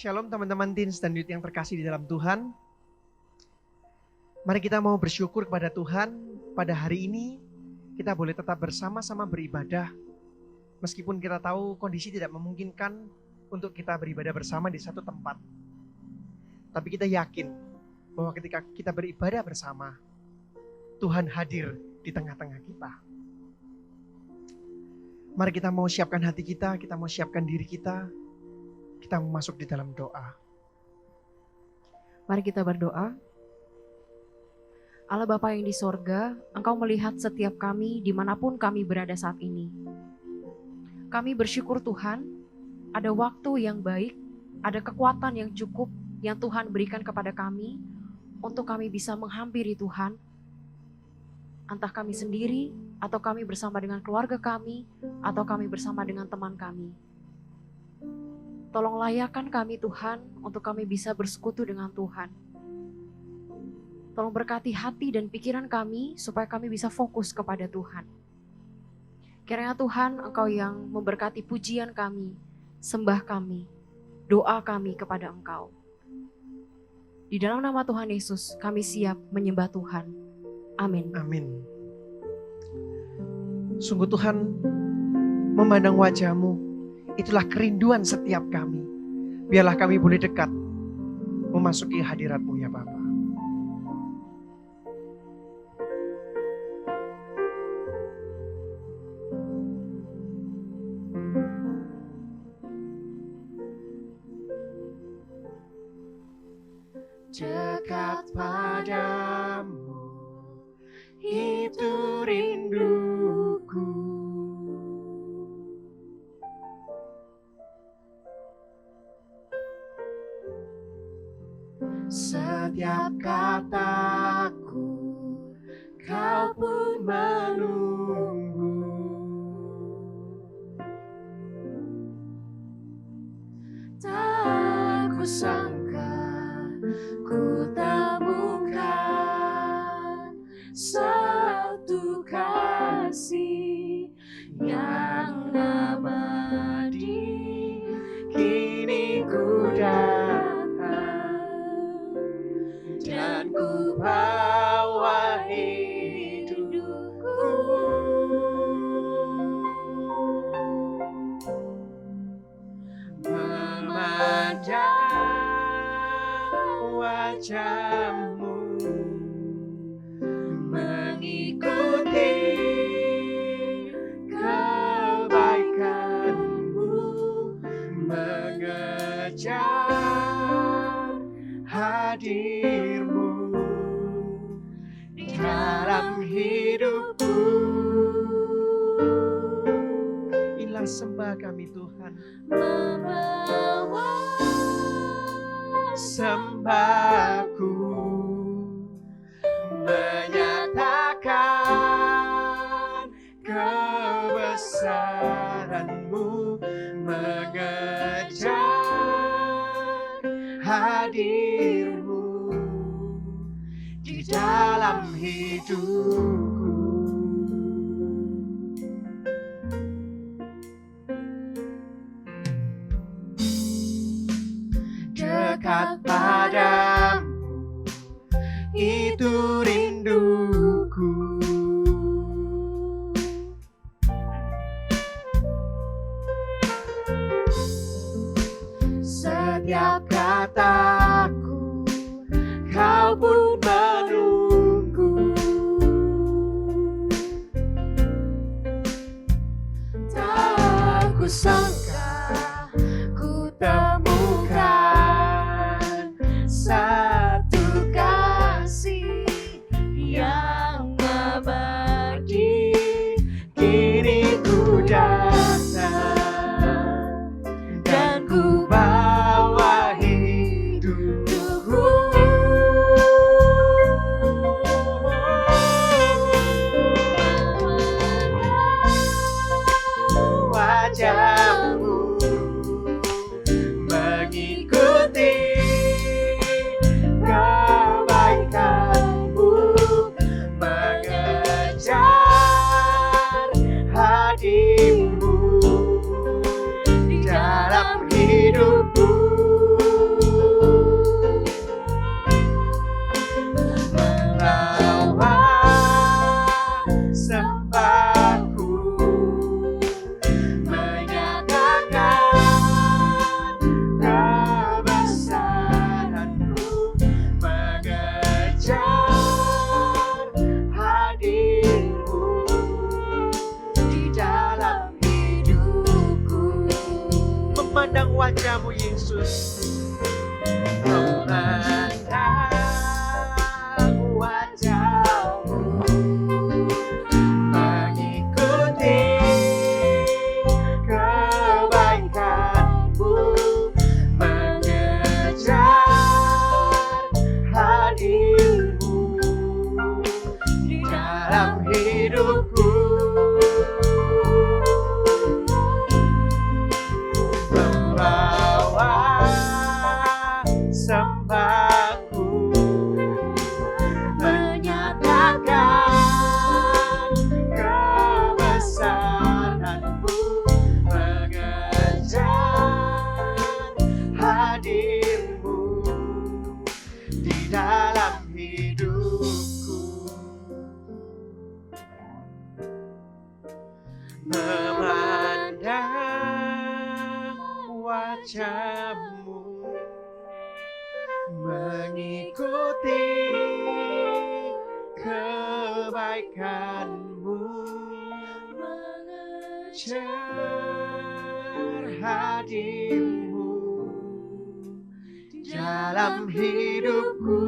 Shalom teman-teman teens dan youth yang terkasih di dalam Tuhan. Mari kita mau bersyukur kepada Tuhan pada hari ini kita boleh tetap bersama-sama beribadah. Meskipun kita tahu kondisi tidak memungkinkan untuk kita beribadah bersama di satu tempat. Tapi kita yakin bahwa ketika kita beribadah bersama, Tuhan hadir di tengah-tengah kita. Mari kita mau siapkan hati kita mau siapkan diri kita. Kita mau masuk di dalam doa. Mari kita berdoa. Allah Bapa yang di sorga, Engkau melihat setiap kami dimanapun kami berada saat ini. Kami bersyukur Tuhan, ada waktu yang baik, ada kekuatan yang cukup yang Tuhan berikan kepada kami untuk kami bisa menghampiri Tuhan. Entah kami sendiri, atau kami bersama dengan keluarga kami, atau kami bersama dengan teman kami. Tolong layakkan kami Tuhan untuk kami bisa bersekutu dengan Tuhan. Tolong berkati hati dan pikiran kami supaya kami bisa fokus kepada Tuhan. Kiranya Tuhan Engkau yang memberkati pujian kami, sembah kami, doa kami kepada Engkau. Di dalam nama Tuhan Yesus kami siap menyembah Tuhan. Amin. Amin. Sungguh Tuhan memandang wajah-Mu, itulah kerinduan setiap kami. Biarlah kami boleh dekat memasuki hadirat-Mu ya Bapa. Dekat padamu, itu rinduku. Setiap kataku, Kau pun menunggu. Tak kusangka ku temukan satu kasih yang abadi. Kini ku dan ku bawa hidupku memandang wajah-Mu, mengikuti kebaikan-Mu, mengejar hadir-Mu di dalam hidupku. Inilah sembah kami Tuhan, membawa sembahku, menyatakan kebesaran-Mu, mengejar hadir-Mu di dalam hidupku. Dekat padamu, itu rinduku. Setiap kataku, Kau pun menunggu. Tak kusangka ku temukan satu kasih yang abadi. Kini ku datang dan ku bawa hidupku. Wajah-Mu, memandang wajah-Mu Yesus, memandang wajah-Mu, mengikuti kebaikan-Mu, mengejar hadir-Mu di dalam hidupku. Membawa sembahku, menyatakan kebesaran-Mu, mengejar hadir-Mu di dalam hidupku. Memandang wajah-Mu, mengikuti kebaikan-Mu, mengejar hadir-Mu di dalam hidupku.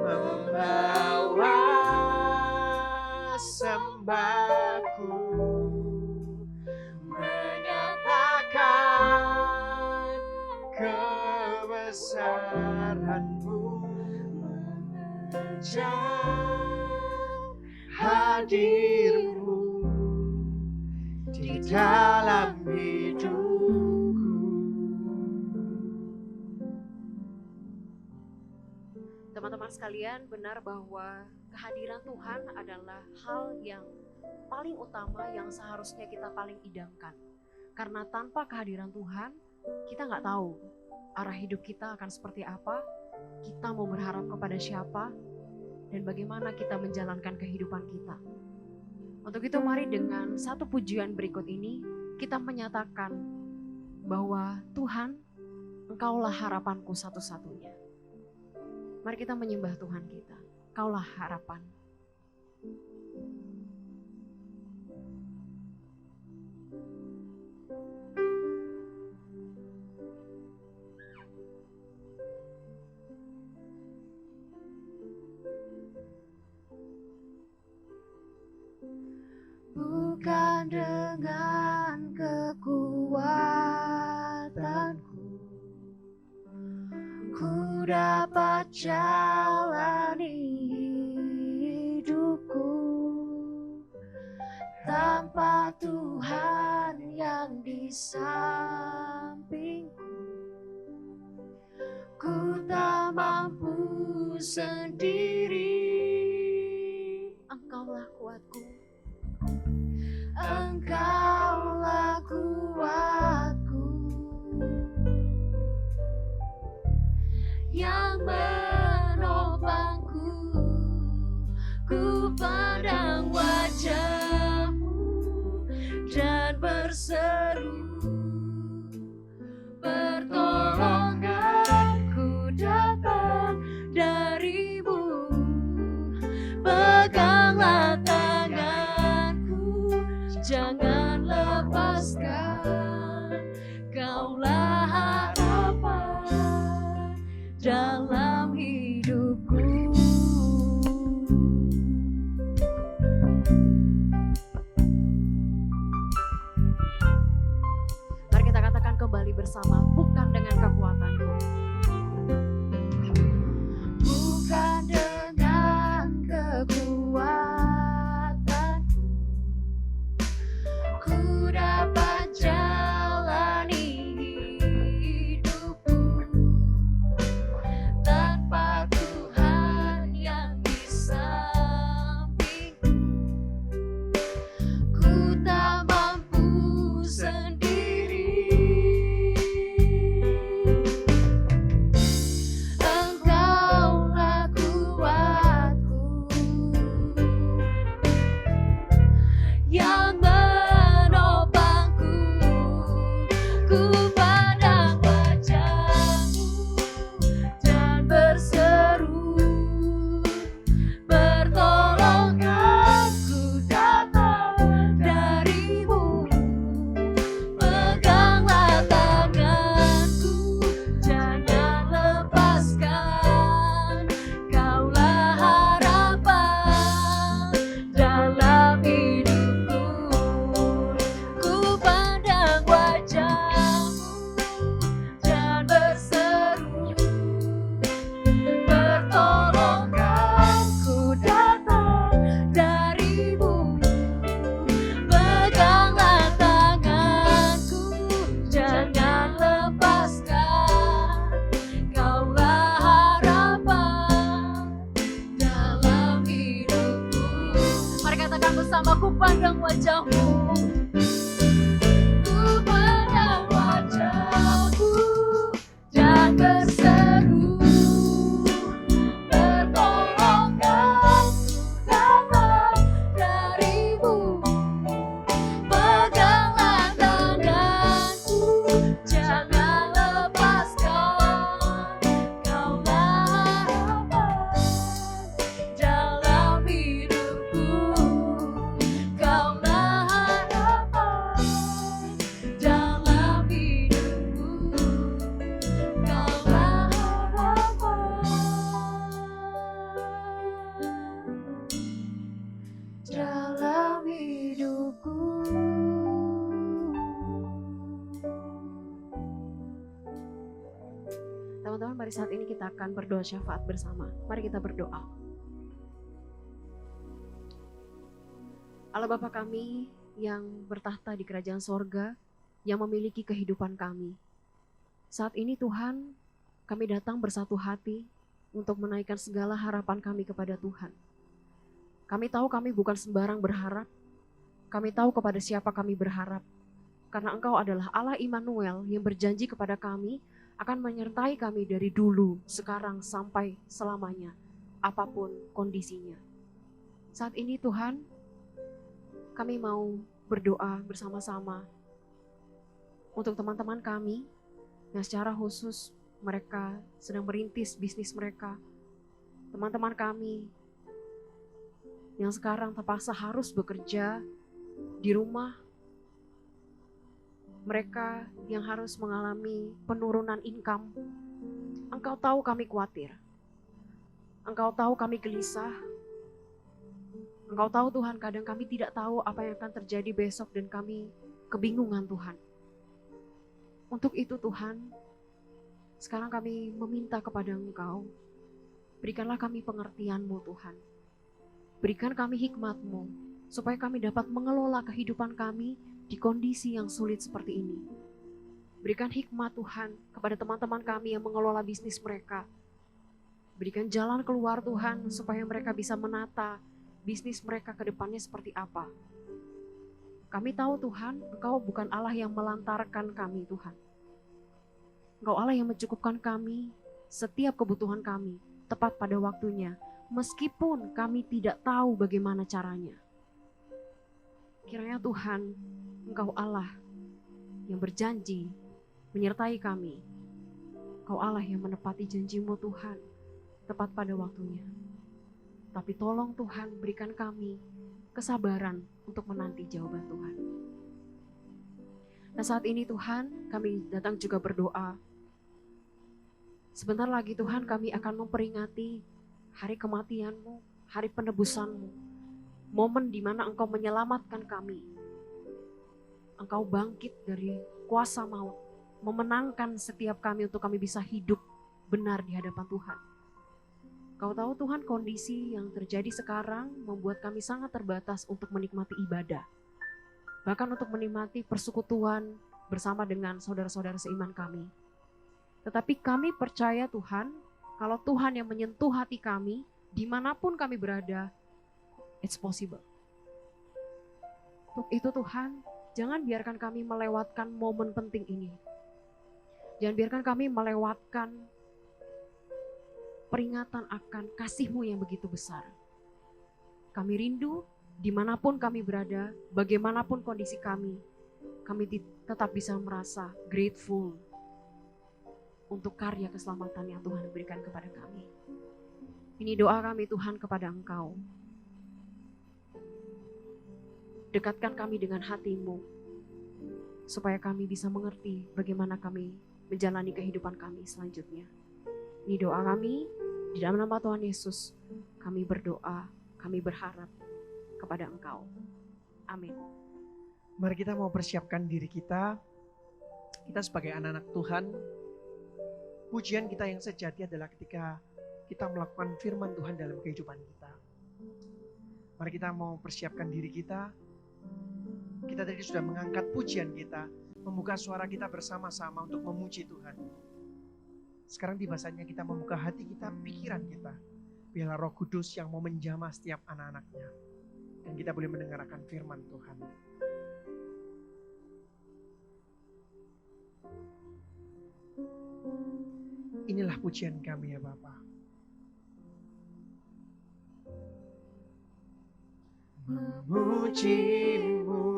Membawa sembahku, menyatakan kebesaran-Mu, mengejar hadir-Mu di dalam hidupku. Teman-teman sekalian, benar bahwa kehadiran Tuhan adalah hal yang paling utama yang seharusnya kita paling idamkan. Karena tanpa kehadiran Tuhan, kita nggak tahu arah hidup kita akan seperti apa, kita mau berharap kepada siapa, dan bagaimana kita menjalankan kehidupan kita. Untuk itu mari dengan satu pujian berikut ini, kita menyatakan bahwa Tuhan, Engkaulah harapanku satu-satunya. Mari kita menyembah Tuhan kita. Kaulah harapan. Bukan dengan kekuatanku ku dapat jalani hidupku tanpa Tuhan yang di sampingku. Ku tak mampu sendiri. Engkaulah kuatku. Engkaulah kuatku yang menopangku. Ku pandang wajah-Mu dan berseru, pertolonganku datang dari-Mu. Peganglah tanganku, jangan lepaskan. Kaulah harapan dalam hidupku. Mari kita katakan kembali bersama, bukan dengan kekuatanku. Bukan dengan kekuatanku ku dapat jalani hidupku tanpa Tuhan yang di sampingku. Ku tak mampu sendiri. Katakan bersamaku, pandang wajahmu. Ku pandang wajahmu dan berseru, pertolongan datang darimu. Peganglah tanganku, jangan lepaskan. Kaulah harapan dalam hidupku. Kaulah harapan dalam hidupku. Kaulah harapan dalam hidupku. Teman-teman, mari saat ini kita akan berdoa syafaat bersama. Mari kita berdoa. Allah Bapa kami yang bertahta di kerajaan sorga, yang memiliki kehidupan kami. Saat ini Tuhan, kami datang bersatu hati untuk menaikkan segala harapan kami kepada Tuhan. Kami tahu kami bukan sembarang berharap. Kami tahu kepada siapa kami berharap. Karena Engkau adalah Allah Immanuel yang berjanji kepada kami akan menyertai kami dari dulu, sekarang, sampai selamanya, apapun kondisinya. Saat ini Tuhan, kami mau berdoa bersama-sama untuk teman-teman kami yang secara khusus mereka sedang merintis bisnis mereka. Teman-teman kami yang sekarang terpaksa harus bekerja di rumah. Mereka yang harus mengalami penurunan income. Engkau tahu kami khawatir. Engkau tahu kami gelisah. Engkau tahu Tuhan, kadang kami tidak tahu apa yang akan terjadi besok dan kami kebingungan Tuhan. Untuk itu Tuhan, sekarang kami meminta kepada Engkau, berikanlah kami pengertian-Mu Tuhan. Berikan kami hikmat-Mu, supaya kami dapat mengelola kehidupan kami di kondisi yang sulit seperti ini. Berikan hikmat Tuhan kepada teman-teman kami yang mengelola bisnis mereka. Berikan jalan keluar Tuhan, supaya mereka bisa menata bisnis mereka ke depannya seperti apa. Kami tahu Tuhan, Engkau bukan Allah yang melantarkan kami Tuhan. Engkau Allah yang mencukupkan kami setiap kebutuhan kami tepat pada waktunya, meskipun kami tidak tahu bagaimana caranya. Kiranya Tuhan, Engkau Allah yang berjanji menyertai kami. Engkau Allah yang menepati janji-Mu Tuhan, tepat pada waktunya. Tapi tolong Tuhan, berikan kami kesabaran untuk menanti jawaban Tuhan. Nah saat ini Tuhan, kami datang juga berdoa. Sebentar lagi Tuhan, kami akan memperingati hari kematian-Mu, hari penebusan-Mu. Momen di mana Engkau menyelamatkan kami. Engkau bangkit dari kuasa maut, memenangkan setiap kami untuk kami bisa hidup benar di hadapan Tuhan. Kau tahu Tuhan, kondisi yang terjadi sekarang membuat kami sangat terbatas untuk menikmati ibadah. Bahkan untuk menikmati persekutuan bersama dengan saudara-saudara seiman kami. Tetapi kami percaya Tuhan, kalau Tuhan yang menyentuh hati kami, dimanapun kami berada, it's possible. Untuk itu Tuhan, jangan biarkan kami melewatkan momen penting ini. Jangan biarkan kami melewatkan peringatan akan kasih-Mu yang begitu besar. Kami rindu dimanapun kami berada, bagaimanapun kondisi kami tetap bisa merasa grateful untuk karya keselamatan yang Tuhan berikan kepada kami. Ini doa kami Tuhan kepada Engkau. Dekatkan kami dengan hati-Mu, supaya kami bisa mengerti bagaimana kami menjalani kehidupan kami selanjutnya. Ini doa kami, di dalam nama Tuhan Yesus, kami berdoa, kami berharap kepada Engkau. Amin. Mari kita mau persiapkan diri kita sebagai anak-anak Tuhan. Pujian kita yang sejati adalah ketika kita melakukan firman Tuhan dalam kehidupan kita. Mari kita mau persiapkan diri kita. Kita tadi sudah mengangkat pujian kita, membuka suara kita bersama-sama untuk memuji Tuhan. Sekarang tiba saatnya kita membuka hati kita, pikiran kita. Biarlah Roh Kudus yang mau menjamah setiap anak-anaknya. Dan kita boleh mendengarkan firman Tuhan. Inilah pujian kami ya Bapa. Memuji-Mu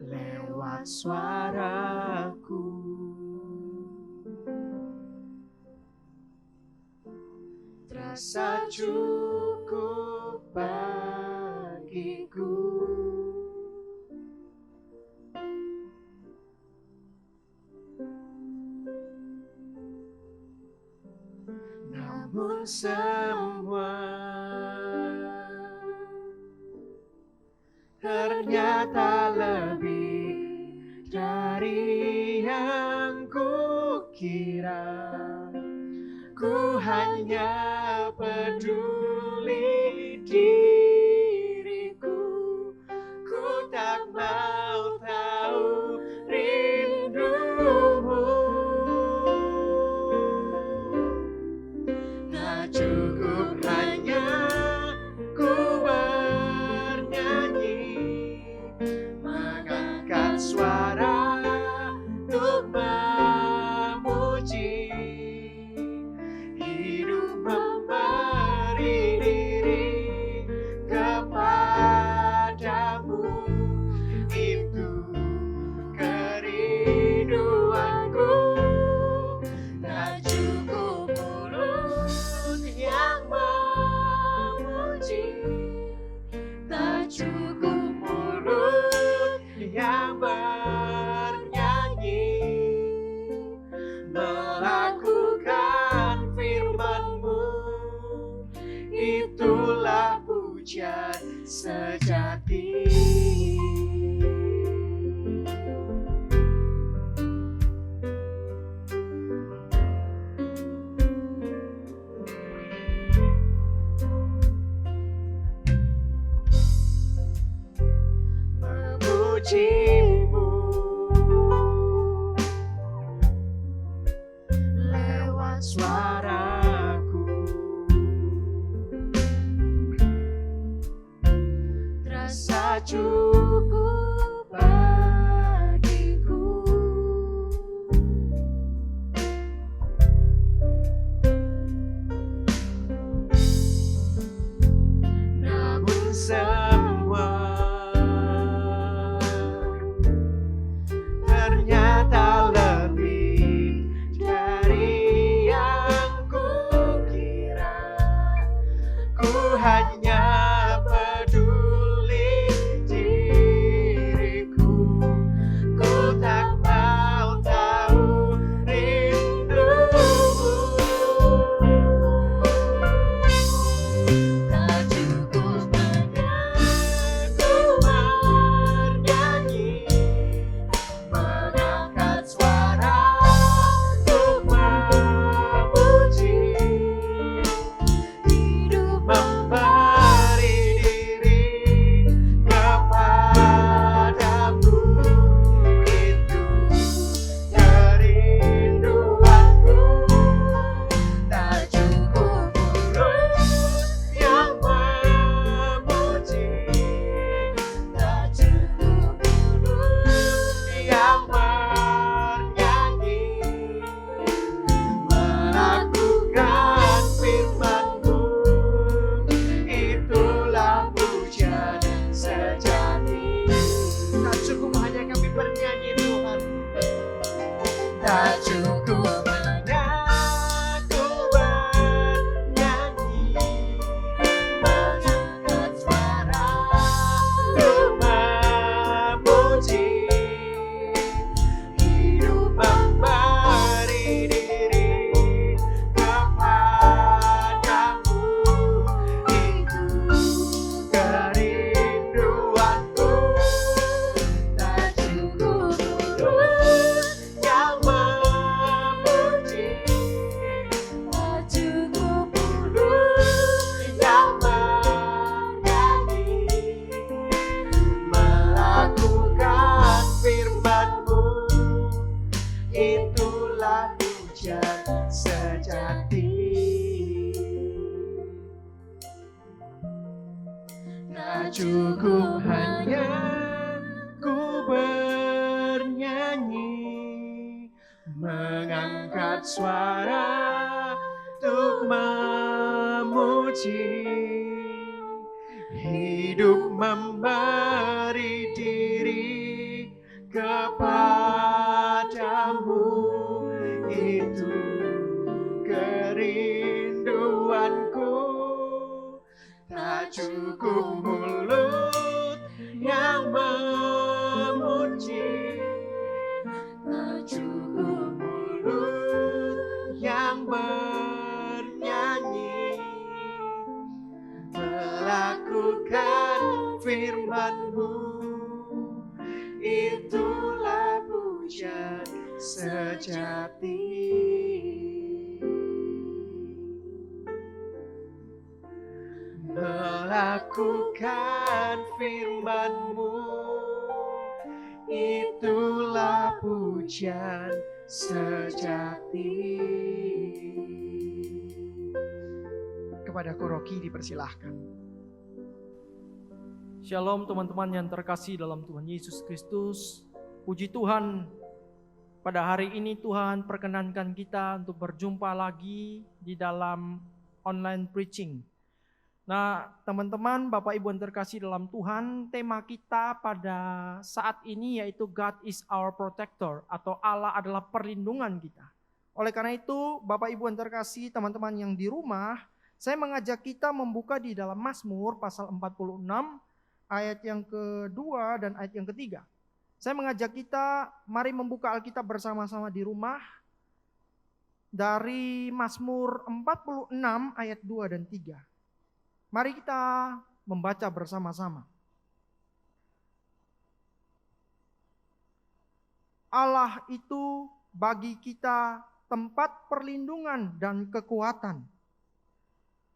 lewat suaraku, terasa cukup bagiku. Namun semua ternyata lebih dari yang kukira. Ku hanya peduli diriku, ku tak mau tahu rindumu. Tak cukup hanya ku bernyanyi, mengangkat suara untuk memuji. Hidup memberi diri kepadamu, itu kerinduanku. Tak cukup mulut yang memuji, tak cukup mulut yang bernyanyi, melakukan firman-Mu, itulah pujian sejati. Memuji-Mu lewat suaraku, terasa cukup bagiku. Namun semua ternyata lebih dari yang kukira. Ku hanya peduli diriku, ku tak mau tahu rindumu. Tak cukup hanya ku bernyanyi, mengangkat suara untuk memuji. Hidup memberi Tak cukup hanya ku bernyanyi, mengangkat suara untuk memuji. Hidup memberi diri kepadamu, itu kerinduanku. Tak cukup mulut yang memuji, tak cukup mulut yang bernyanyi, melakukan firman-Mu, itulah pujian sejati. Melakukan firman-Mu, itulah pujian sejati. Kepadaku Rocky dipersilahkan. Shalom teman-teman yang terkasih dalam Tuhan Yesus Kristus. Puji Tuhan, pada hari ini Tuhan perkenankan kita untuk berjumpa lagi di dalam online preaching. Nah, teman-teman, Bapak Ibu yang terkasih dalam Tuhan, tema kita pada saat ini yaitu God is our protector, atau Allah adalah perlindungan kita. Oleh karena itu, Bapak Ibu yang terkasih, teman-teman yang di rumah, saya mengajak kita membuka di dalam Mazmur pasal 46, ayat yang kedua dan ayat yang ketiga. Saya mengajak kita, mari membuka Alkitab bersama-sama di rumah, dari Mazmur 46 ayat 2 dan 3. Mari kita membaca bersama-sama. Allah itu bagi kita tempat perlindungan dan kekuatan.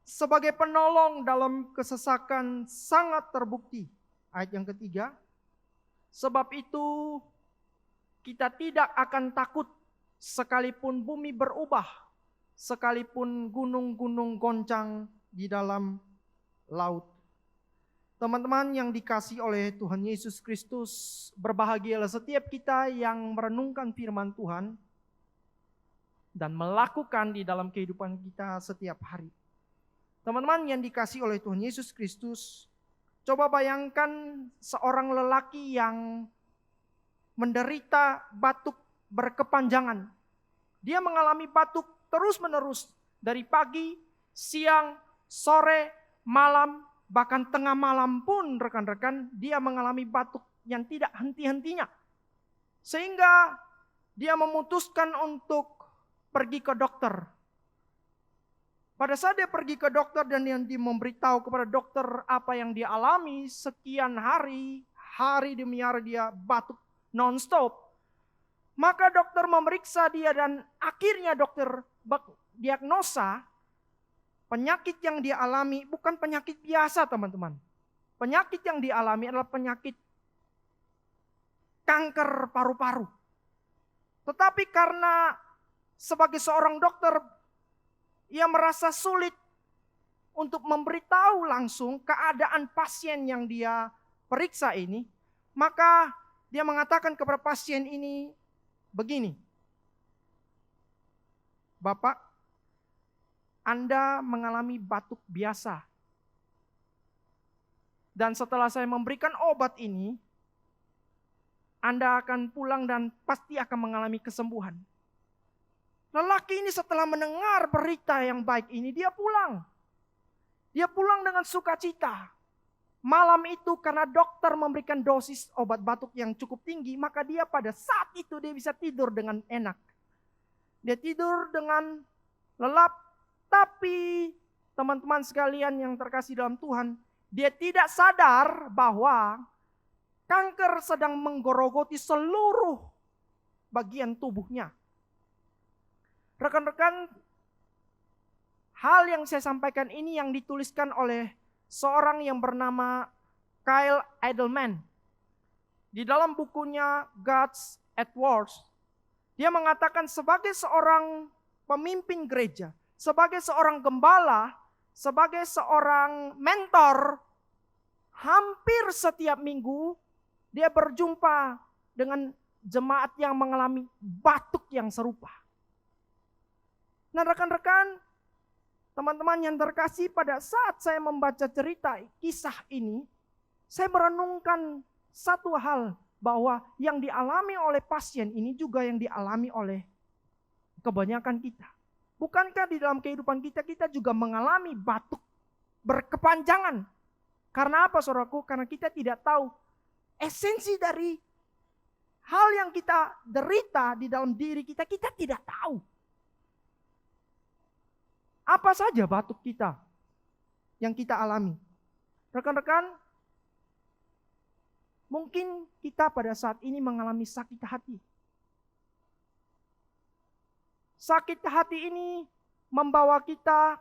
Sebagai penolong dalam kesesakan sangat terbukti. Ayat yang ketiga. Sebab itu kita tidak akan takut sekalipun bumi berubah, sekalipun gunung-gunung goncang di dalam laut. Teman-teman yang dikasihi oleh Tuhan Yesus Kristus, berbahagialah setiap kita yang merenungkan firman Tuhan dan melakukan di dalam kehidupan kita setiap hari. Teman-teman yang dikasihi oleh Tuhan Yesus Kristus, coba bayangkan seorang lelaki yang menderita batuk berkepanjangan. Dia mengalami batuk terus-menerus dari pagi, siang, sore, malam, bahkan tengah malam pun rekan-rekan dia mengalami batuk yang tidak henti-hentinya. Sehingga dia memutuskan untuk pergi ke dokter. Pada saat dia pergi ke dokter dan yang memberitahu kepada dokter apa yang dia alami, sekian hari demi hari dia batuk non-stop. Maka dokter memeriksa dia dan akhirnya dokter diagnosa penyakit yang dia alami bukan penyakit biasa, teman-teman. Penyakit yang dialami adalah penyakit kanker paru-paru. Tetapi karena sebagai seorang dokter, ia merasa sulit untuk memberitahu langsung keadaan pasien yang dia periksa ini. Maka dia mengatakan kepada pasien ini begini, Bapak, Anda mengalami batuk biasa. Dan setelah saya memberikan obat ini, Anda akan pulang dan pasti akan mengalami kesembuhan. Lelaki ini setelah mendengar berita yang baik ini, dia pulang. Dia pulang dengan sukacita. Malam itu karena dokter memberikan dosis obat batuk yang cukup tinggi, maka dia pada saat itu dia bisa tidur dengan enak. Dia tidur dengan lelap. Tapi teman-teman sekalian yang terkasih dalam Tuhan, dia tidak sadar bahwa kanker sedang menggerogoti seluruh bagian tubuhnya. Rekan-rekan, hal yang saya sampaikan ini yang dituliskan oleh seorang yang bernama Kyle Idleman. Di dalam bukunya God's at Work, dia mengatakan sebagai seorang pemimpin gereja, sebagai seorang gembala, sebagai seorang mentor, hampir setiap minggu dia berjumpa dengan jemaat yang mengalami batuk yang serupa. Nah rekan-rekan, teman-teman yang terkasih, pada saat saya membaca cerita kisah ini, saya merenungkan satu hal, bahwa yang dialami oleh pasien ini juga yang dialami oleh kebanyakan kita. Bukankah di dalam kehidupan kita, kita juga mengalami batuk berkepanjangan? Karena apa saudaraku? Karena kita tidak tahu esensi dari hal yang kita derita di dalam diri kita, kita tidak tahu. Apa saja batuk kita yang kita alami? Rekan-rekan, mungkin kita pada saat ini mengalami sakit hati. Sakit hati ini membawa kita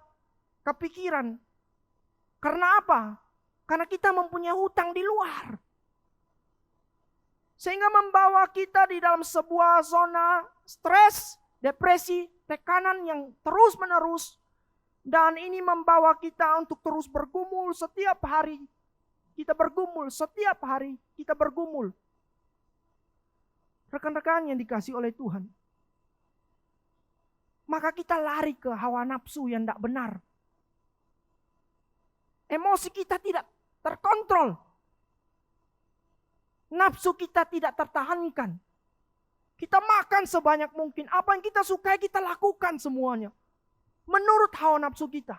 kepikiran. Karena apa? Karena kita mempunyai hutang di luar. Sehingga membawa kita di dalam sebuah zona stres, depresi, tekanan yang terus menerus. Dan ini membawa kita untuk terus bergumul setiap hari. Kita bergumul setiap hari, kita bergumul. Rekan-rekan yang dikasihi oleh Tuhan, maka kita lari ke hawa nafsu yang tidak benar. Emosi kita tidak terkontrol. Nafsu kita tidak tertahankan. Kita makan sebanyak mungkin. Apa yang kita sukai kita lakukan semuanya. Menurut hawa nafsu kita.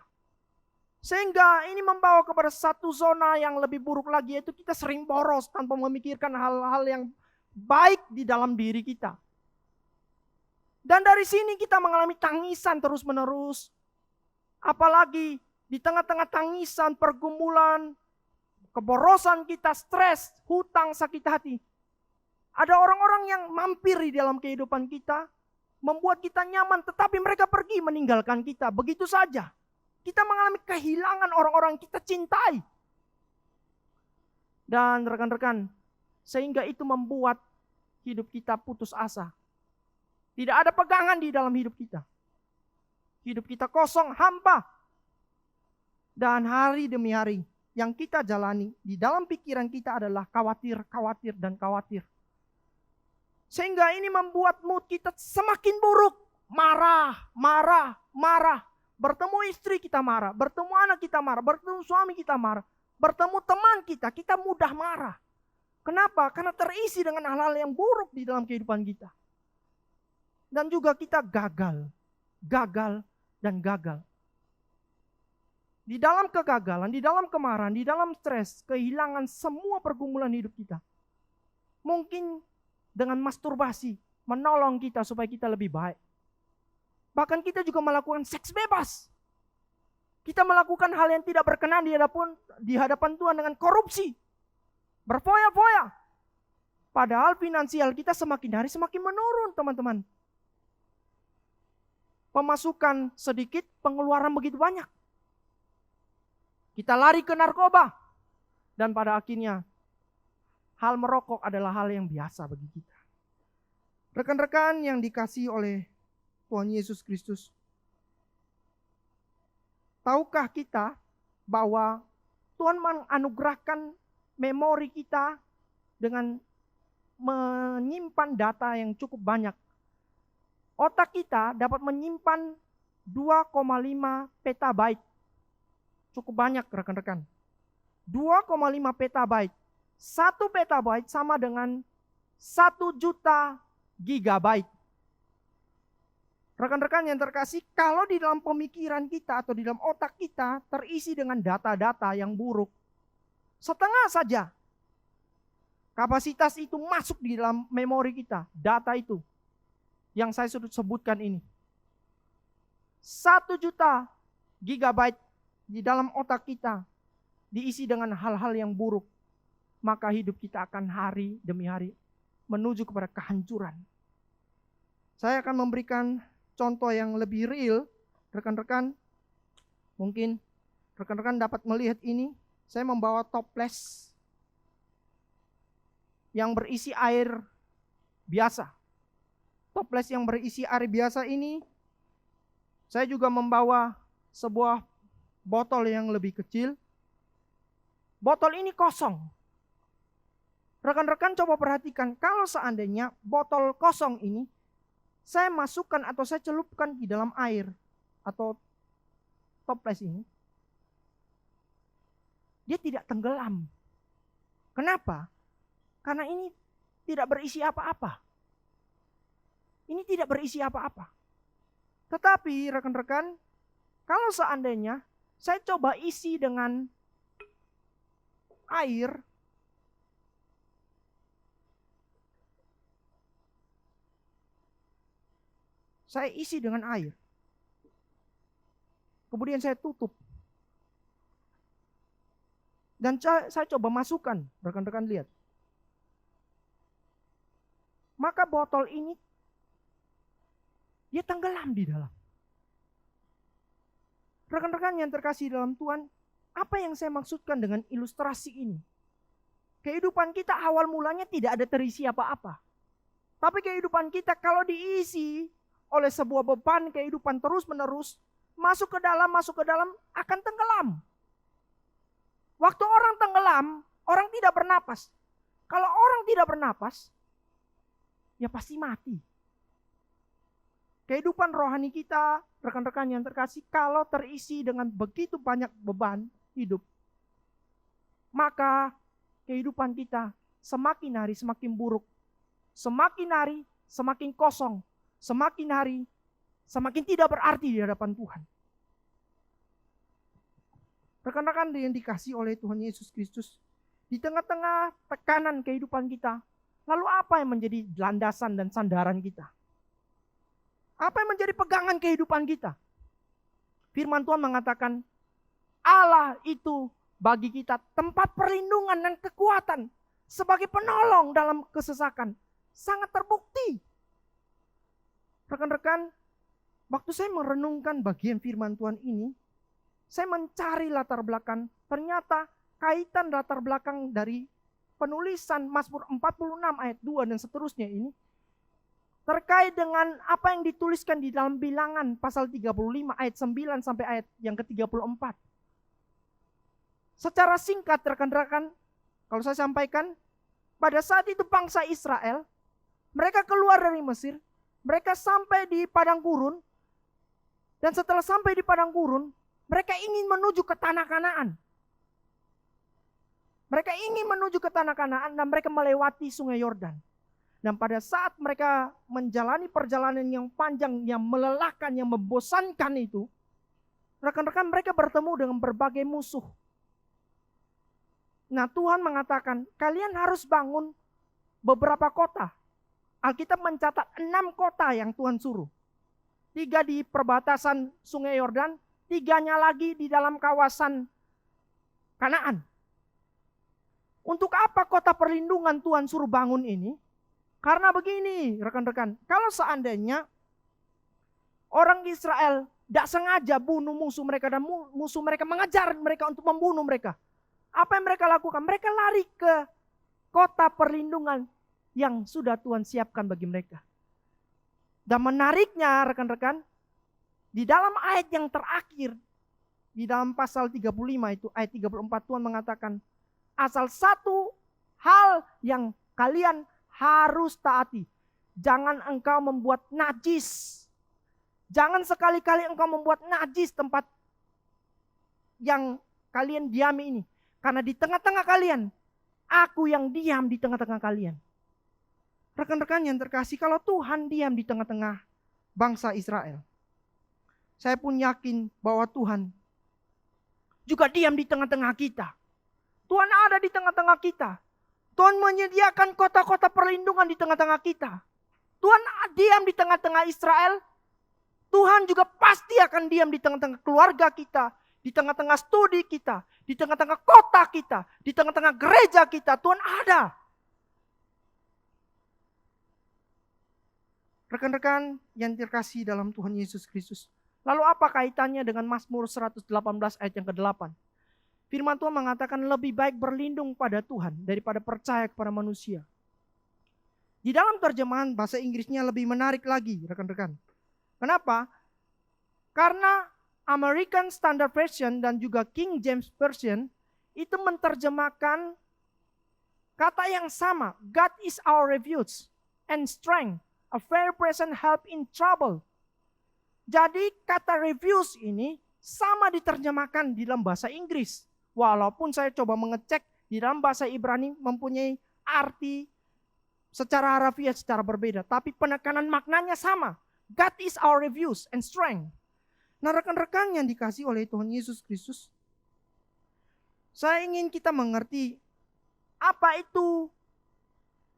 Sehingga ini membawa kepada satu zona yang lebih buruk lagi, yaitu kita sering boros tanpa memikirkan hal-hal yang baik di dalam diri kita. Dan dari sini kita mengalami tangisan terus-menerus. Apalagi di tengah-tengah tangisan, pergumulan, keborosan kita, stres, hutang, sakit hati. Ada orang-orang yang mampir di dalam kehidupan kita, membuat kita nyaman, tetapi mereka pergi meninggalkan kita. Begitu saja. Kita mengalami kehilangan orang-orang yang kita cintai. Dan rekan-rekan, sehingga itu membuat hidup kita putus asa. Tidak ada pegangan di dalam hidup kita. Hidup kita kosong, hampa. Dan hari demi hari yang kita jalani di dalam pikiran kita adalah khawatir, khawatir, dan khawatir. Sehingga ini membuat mood kita semakin buruk. Marah, marah, marah. Bertemu istri kita marah, bertemu anak kita marah, bertemu suami kita marah, bertemu teman kita mudah marah. Kenapa? Karena terisi dengan hal-hal yang buruk di dalam kehidupan kita. Dan juga kita gagal, dan gagal. Di dalam kegagalan, di dalam kemarahan, di dalam stres, kehilangan semua pergumulan hidup kita. Mungkin dengan masturbasi menolong kita supaya kita lebih baik. Bahkan kita juga melakukan seks bebas. Kita melakukan hal yang tidak berkenan di hadapan Tuhan dengan korupsi. Berfoya-foya. Padahal finansial kita semakin hari semakin menurun, teman-teman. Pemasukan sedikit, pengeluaran begitu banyak. Kita lari ke narkoba. Dan pada akhirnya, hal merokok adalah hal yang biasa bagi kita. Rekan-rekan yang dikasihi oleh Tuhan Yesus Kristus. Tahukah kita bahwa Tuhan menganugerahkan memori kita dengan menyimpan data yang cukup banyak. Otak kita dapat menyimpan 2,5 petabyte. Cukup banyak rekan-rekan. 2,5 petabyte. 1 petabyte sama dengan 1 juta gigabyte. Rekan-rekan yang terkasih, kalau di dalam pemikiran kita atau di dalam otak kita terisi dengan data-data yang buruk, setengah saja kapasitas itu masuk di dalam memori kita, data itu yang saya sudah sebutkan ini. 1 juta gigabyte di dalam otak kita diisi dengan hal-hal yang buruk, maka hidup kita akan hari demi hari menuju kepada kehancuran. Saya akan memberikan contoh yang lebih real, rekan-rekan. Mungkin rekan-rekan dapat melihat ini. Saya membawa toples yang berisi air biasa. Toples yang berisi air biasa ini, saya juga membawa sebuah botol yang lebih kecil. botol ini kosong. Rekan-rekan coba perhatikan, kalau seandainya botol kosong ini saya masukkan atau saya celupkan di dalam air atau toples ini, dia tidak tenggelam. Kenapa? Karena ini tidak berisi apa-apa. Ini tidak berisi apa-apa. Tetapi rekan-rekan, kalau seandainya saya coba isi dengan air, saya isi dengan air, kemudian saya tutup, dan saya coba masukkan, rekan-rekan lihat. Maka botol ini dia tenggelam di dalam. Rekan-rekan yang terkasih dalam Tuhan, apa yang saya maksudkan dengan ilustrasi ini? Kehidupan kita awal mulanya tidak ada terisi apa-apa. Tapi kehidupan kita kalau diisi oleh sebuah beban kehidupan terus-menerus, masuk ke dalam akan tenggelam. Waktu orang tenggelam, orang tidak bernapas. Kalau orang tidak bernapas, ya pasti mati. Kehidupan rohani kita, rekan-rekan yang terkasih, kalau terisi dengan begitu banyak beban hidup, maka kehidupan kita semakin hari semakin buruk. Semakin hari semakin kosong. Semakin hari semakin tidak berarti di hadapan Tuhan. Rekan-rekan yang dikasih oleh Tuhan Yesus Kristus, di tengah-tengah tekanan kehidupan kita, lalu apa yang menjadi landasan dan sandaran kita? Apa yang menjadi pegangan kehidupan kita? Firman Tuhan mengatakan, Allah itu bagi kita tempat perlindungan dan kekuatan sebagai penolong dalam kesesakan. Sangat terbukti. Rekan-rekan, waktu saya merenungkan bagian firman Tuhan ini, saya mencari latar belakang, ternyata kaitan latar belakang dari penulisan Mazmur 46 ayat 2 dan seterusnya ini, terkait dengan apa yang dituliskan di dalam Bilangan pasal 35 ayat 9 sampai ayat yang ke-34. Secara singkat rekan-rekan, kalau saya sampaikan, pada saat itu bangsa Israel, mereka keluar dari Mesir, mereka sampai di padang gurun, dan setelah sampai di padang gurun, mereka ingin menuju ke tanah Kanaan. Mereka ingin menuju ke tanah Kanaan dan mereka melewati sungai Yordan. Dan pada saat mereka menjalani perjalanan yang panjang, yang melelahkan, yang membosankan itu, rekan-rekan mereka bertemu dengan berbagai musuh. Nah, Tuhan mengatakan, kalian harus bangun beberapa kota. Alkitab mencatat 6 kota yang Tuhan suruh. 3 di perbatasan sungai Yordan, 3-nya lagi di dalam kawasan Kanaan. Untuk apa kota perlindungan Tuhan suruh bangun ini? Karena begini rekan-rekan, kalau seandainya orang Israel tidak sengaja bunuh musuh mereka dan musuh mereka mengejar mereka untuk membunuh mereka, apa yang mereka lakukan? Mereka lari ke kota perlindungan yang sudah Tuhan siapkan bagi mereka. Dan menariknya rekan-rekan, di dalam ayat yang terakhir, di dalam pasal 35 itu, ayat 34, Tuhan mengatakan, asal satu hal yang kalian harus taati. Jangan engkau membuat najis. Jangan sekali-kali engkau membuat najis tempat yang kalian diami ini. Karena di tengah-tengah kalian, aku yang diam di tengah-tengah kalian. Rekan-rekan yang terkasih, kalau Tuhan diam di tengah-tengah bangsa Israel, saya pun yakin bahwa Tuhan juga diam di tengah-tengah kita. Tuhan ada di tengah-tengah kita. Tuhan menyediakan kota-kota perlindungan di tengah-tengah kita. Tuhan diam di tengah-tengah Israel. Tuhan juga pasti akan diam di tengah-tengah keluarga kita, di tengah-tengah studi kita, di tengah-tengah kota kita, di tengah-tengah gereja kita. Tuhan ada. Rekan-rekan yang terkasih dalam Tuhan Yesus Kristus. Lalu apa kaitannya dengan Mazmur 118 ayat yang ke-8? Firman Tuhan mengatakan lebih baik berlindung pada Tuhan daripada percaya kepada manusia. Di dalam terjemahan bahasa Inggrisnya lebih menarik lagi rekan-rekan. Kenapa? Karena American Standard Version dan juga King James Version itu menerjemahkan kata yang sama. God is our refuge and strength, a very present help in trouble. Jadi kata refuge ini sama diterjemahkan di dalam bahasa Inggris. Walaupun saya coba mengecek di dalam bahasa Ibrani mempunyai arti secara harafiah secara berbeda. Tapi penekanan maknanya sama. God is our refuge and strength. Nah rekan-rekan yang dikasih oleh Tuhan Yesus Kristus, saya ingin kita mengerti apa itu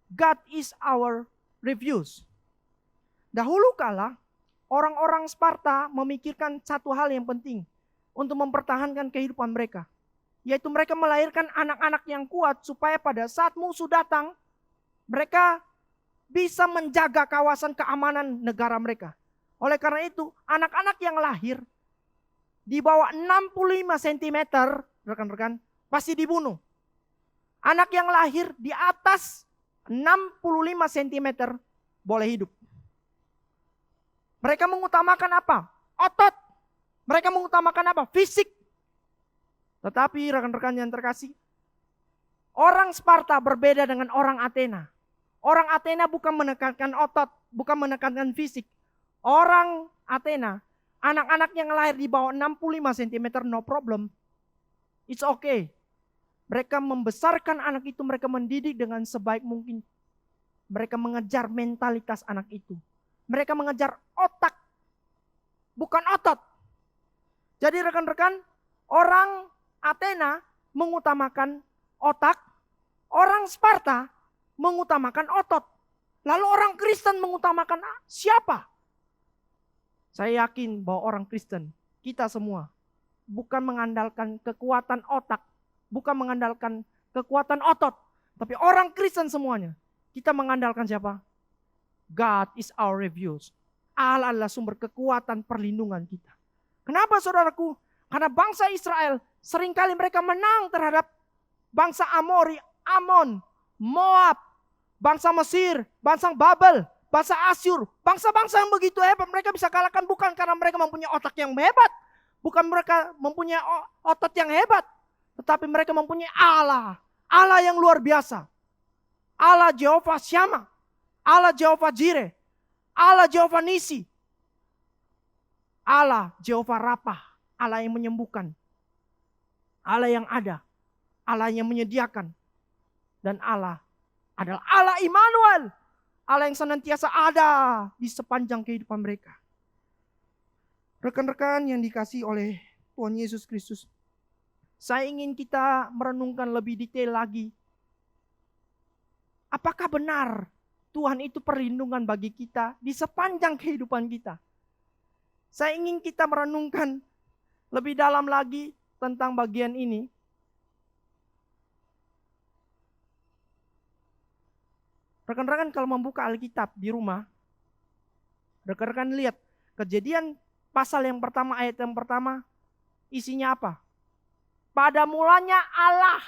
God is our refuge. Dahulu kala orang-orang Sparta memikirkan satu hal yang penting untuk mempertahankan kehidupan mereka. Yaitu mereka melahirkan anak-anak yang kuat supaya pada saat musuh datang, mereka bisa menjaga kawasan keamanan negara mereka. Oleh karena itu, anak-anak yang lahir di bawah 65 cm, rekan-rekan, pasti dibunuh. Anak yang lahir di atas 65 cm boleh hidup. Mereka mengutamakan apa? Otot. Mereka mengutamakan apa? Fisik. Tetapi rekan-rekan yang terkasih, orang Sparta berbeda dengan orang Athena. Orang Athena bukan menekankan otot, bukan menekankan fisik. Orang Athena, anak-anak yang lahir di bawah 65 cm no problem. It's okay. Mereka membesarkan anak itu, mereka mendidik dengan sebaik mungkin. Mereka mengejar mentalitas anak itu. Mereka mengejar otak, bukan otot. Jadi rekan-rekan, orang Athena mengutamakan otak, orang Sparta mengutamakan otot. Lalu orang Kristen mengutamakan siapa? Saya yakin bahwa orang Kristen, kita semua, bukan mengandalkan kekuatan otak, bukan mengandalkan kekuatan otot. Tapi orang Kristen semuanya, kita mengandalkan siapa? God is our refuge. Allah adalah sumber kekuatan perlindungan kita. Kenapa saudaraku? Karena bangsa Israel seringkali mereka menang terhadap bangsa Amori, Amon, Moab, bangsa Mesir, bangsa Babel, bangsa Asyur. Bangsa-bangsa yang begitu hebat mereka bisa kalahkan bukan karena mereka mempunyai otak yang hebat. Bukan mereka mempunyai otot yang hebat. Tetapi mereka mempunyai Allah. Allah yang luar biasa. Allah Jehovah Syama. Allah Jehovah Jireh, Allah Jehovah Nisi, Allah Jehovah Rapah, Allah yang menyembuhkan, Allah yang ada, Allah yang menyediakan, dan Allah adalah Allah Immanuel, Allah yang senantiasa ada di sepanjang kehidupan mereka. Rekan-rekan yang dikasihi oleh Tuhan Yesus Kristus, saya ingin kita merenungkan lebih detail lagi. Apakah benar Tuhan itu perlindungan bagi kita di sepanjang kehidupan kita? Saya ingin kita merenungkan lebih dalam lagi tentang bagian ini. Rekan-rekan kalau membuka Alkitab di rumah, rekan-rekan lihat Kejadian pasal yang pertama, ayat yang pertama, isinya apa? Pada mulanya Allah.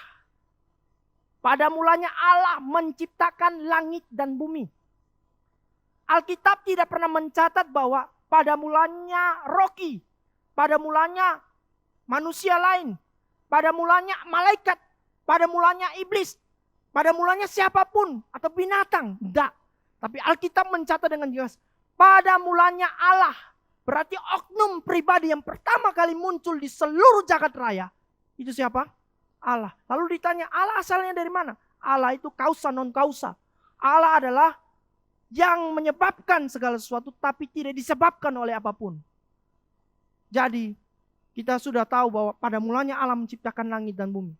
Pada mulanya Allah menciptakan langit dan bumi. Alkitab tidak pernah mencatat bahwa pada mulanya Rocky, pada mulanya manusia lain, pada mulanya malaikat, pada mulanya iblis, pada mulanya siapapun atau binatang. Tidak. Tapi Alkitab mencatat dengan jelas, pada mulanya Allah. Berarti oknum pribadi yang pertama kali muncul di seluruh jagat raya. Itu siapa? Allah. Lalu ditanya, Allah asalnya dari mana? Allah itu kausa non kausa. Allah adalah yang menyebabkan segala sesuatu tapi tidak disebabkan oleh apapun. Jadi kita sudah tahu bahwa pada mulanya Allah menciptakan langit dan bumi.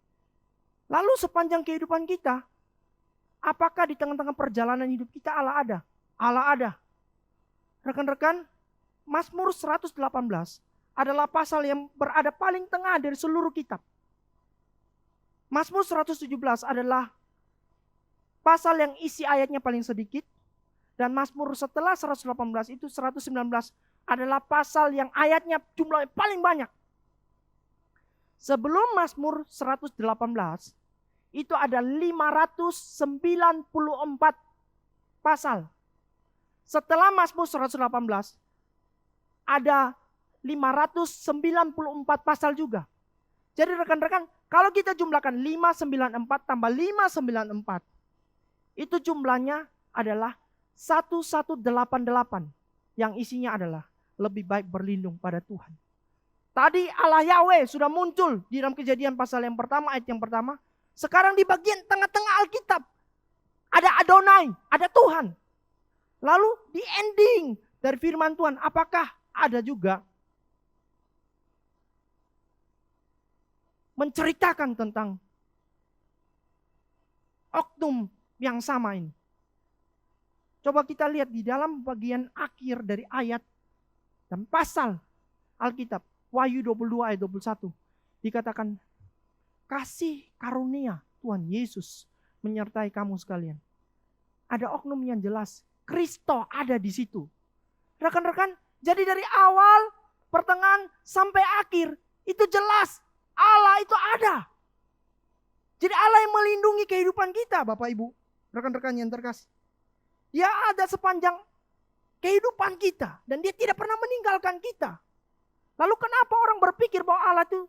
Lalu sepanjang kehidupan kita, apakah di tengah-tengah perjalanan hidup kita Allah ada? Allah ada. Rekan-rekan, Mazmur 118 adalah pasal yang berada paling tengah dari seluruh kitab. Mazmur 117 adalah pasal yang isi ayatnya paling sedikit. Dan Mazmur setelah 118 itu 119 adalah pasal yang ayatnya jumlahnya paling banyak. Sebelum Mazmur 118 itu ada 594 pasal. Setelah Mazmur 118 ada 594 pasal juga. Jadi rekan-rekan, kalau kita jumlahkan 594 tambah 594, itu jumlahnya adalah 1188 yang isinya adalah lebih baik berlindung pada Tuhan. Tadi Allah Yahweh sudah muncul di dalam Kejadian pasal yang pertama, ayat yang pertama. Sekarang di bagian tengah-tengah Alkitab ada Adonai, ada Tuhan. Lalu di ending dari firman Tuhan, apakah ada juga menceritakan tentang oknum yang sama ini? Coba kita lihat di dalam bagian akhir dari ayat dan pasal Alkitab, Wahyu 22 ayat 21. Dikatakan, kasih karunia Tuhan Yesus menyertai kamu sekalian. Ada oknum yang jelas, Kristo ada di situ. Rekan-rekan, jadi dari awal, pertengahan, sampai akhir, itu jelas Allah itu ada. Jadi Allah yang melindungi kehidupan kita, Bapak Ibu, rekan-rekan yang terkasih. Dia ada sepanjang kehidupan kita dan dia tidak pernah meninggalkan kita. Lalu kenapa orang berpikir bahwa Allah itu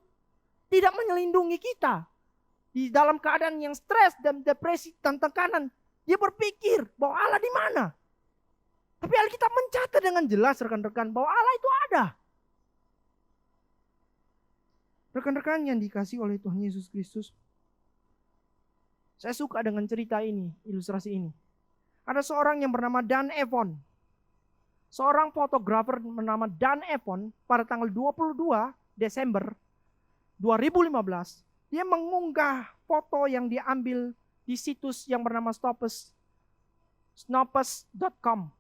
tidak melindungi kita? Di dalam keadaan yang stres dan depresi dan tekanan, dia berpikir bahwa Allah di mana? Tapi Alkitab mencatat dengan jelas rekan-rekan bahwa Allah itu ada. Rekan-rekan yang dikasihi oleh Tuhan Yesus Kristus, saya suka dengan cerita ini, ilustrasi ini. Ada seorang yang bernama Dan Evon. Seorang fotografer bernama Dan Evon pada tanggal 22 Desember 2015, dia mengunggah foto yang diambil di situs yang bernama Snopes.com.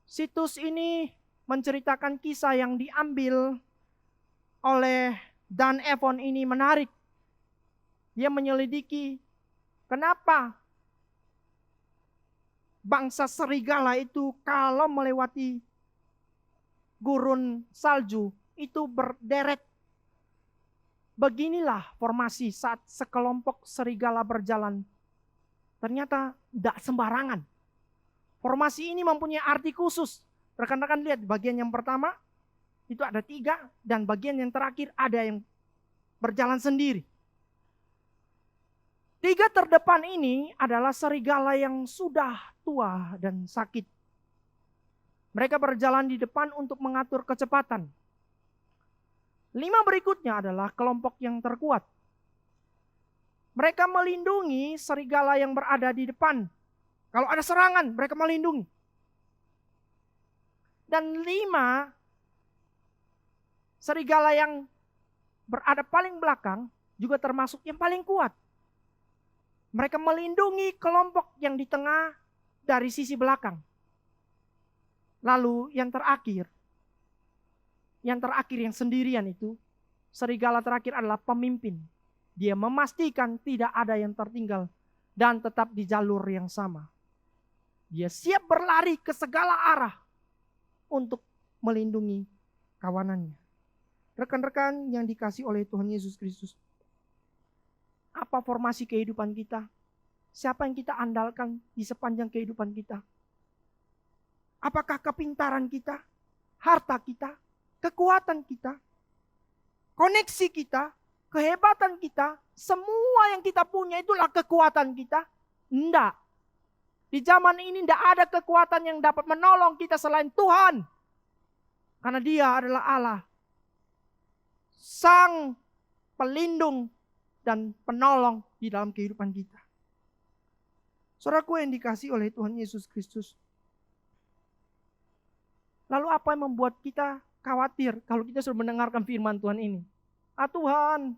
Situs ini menceritakan kisah yang diambil oleh Dan Evon ini menarik. Dia menyelidiki kenapa bangsa serigala itu kalau melewati gurun salju itu berderet. Beginilah formasi saat sekelompok serigala berjalan. Ternyata tidak sembarangan. Formasi ini mempunyai arti khusus. Rekan-rekan lihat bagian yang pertama itu ada 3 dan bagian yang terakhir ada yang berjalan sendiri. 3 terdepan ini adalah serigala yang sudah tua dan sakit. Mereka berjalan di depan untuk mengatur kecepatan. 5 berikutnya adalah kelompok yang terkuat. Mereka melindungi serigala yang berada di depan. Kalau ada serangan, mereka melindungi. Dan 5 serigala yang berada paling belakang juga termasuk yang paling kuat. Mereka melindungi kelompok yang di tengah dari sisi belakang. Lalu yang terakhir yang sendirian itu, serigala terakhir adalah pemimpin. Dia memastikan tidak ada yang tertinggal dan tetap di jalur yang sama. Dia siap berlari ke segala arah untuk melindungi kawanannya. Rekan-rekan yang dikasihi oleh Tuhan Yesus Kristus, apa formasi kehidupan kita? Siapa yang kita andalkan di sepanjang kehidupan kita? Apakah kepintaran kita, harta kita, kekuatan kita, koneksi kita, kehebatan kita, semua yang kita punya itulah kekuatan kita? Enggak. Di zaman ini tidak ada kekuatan yang dapat menolong kita selain Tuhan. Karena Dia adalah Allah, Sang pelindung dan penolong di dalam kehidupan kita. Saudaraku yang dikasihi oleh Tuhan Yesus Kristus. Lalu apa yang membuat kita khawatir kalau kita sudah mendengarkan firman Tuhan ini? Tuhan,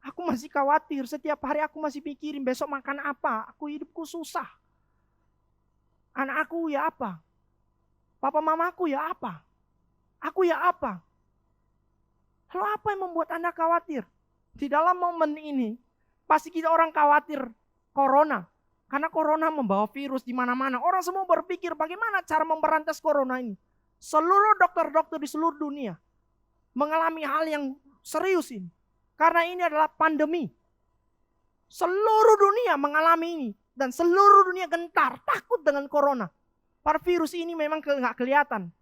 aku masih khawatir. Setiap hari aku masih pikirin besok makan apa. Aku hidupku susah. Anak aku ya apa? Papa mamaku ya apa? Aku ya apa? Lalu apa yang membuat Anda khawatir? Di dalam momen ini, pasti kita orang khawatir corona. Karena corona membawa virus di mana-mana. Orang semua berpikir bagaimana cara memberantas corona ini. Seluruh dokter-dokter di seluruh dunia mengalami hal yang serius ini. Karena ini adalah pandemi. Seluruh dunia mengalami ini. Dan seluruh dunia gentar, takut dengan corona. Para virus ini memang nggak kelihatan.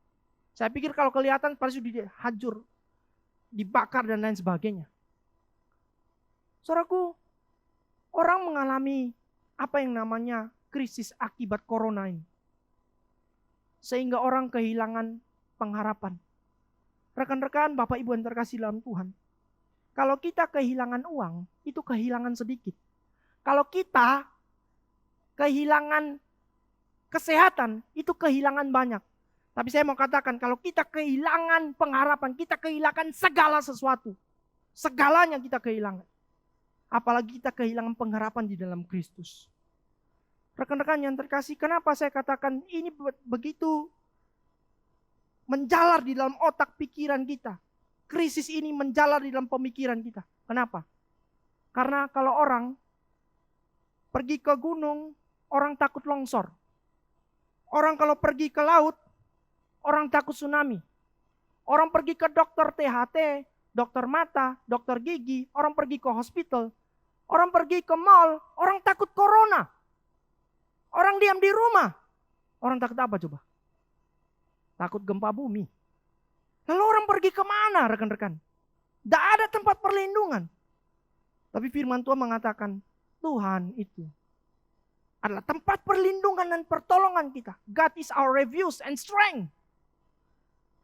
Saya pikir kalau kelihatan pasti sudah hancur. dibakar dan lain sebagainya. Saudaraku, orang mengalami apa yang namanya krisis akibat corona ini. Sehingga orang kehilangan pengharapan. Rekan-rekan, Bapak Ibu yang terkasih dalam Tuhan. Kalau kita kehilangan uang, itu kehilangan sedikit. Kalau kita kehilangan kesehatan, itu kehilangan banyak. Tapi saya mau katakan, kalau kita kehilangan pengharapan, kita kehilangan segala sesuatu. Segalanya kita kehilangan. Apalagi kita kehilangan pengharapan di dalam Kristus. Rekan-rekan yang terkasih, kenapa saya katakan ini begitu menjalar di dalam otak pikiran kita. Krisis ini menjalar di dalam pemikiran kita. Kenapa? Karena kalau orang pergi ke gunung, orang takut longsor. Orang kalau pergi ke laut, orang takut tsunami. Orang pergi ke dokter THT, dokter mata, dokter gigi, orang pergi ke hospital, orang pergi ke mall, orang takut corona. Orang diam di rumah. Orang takut apa coba? Takut gempa bumi. Lalu orang pergi kemana rekan-rekan? Tidak ada tempat perlindungan. Tapi firman Tuhan mengatakan, Tuhan itu adalah tempat perlindungan dan pertolongan kita. God is our refuge and strength.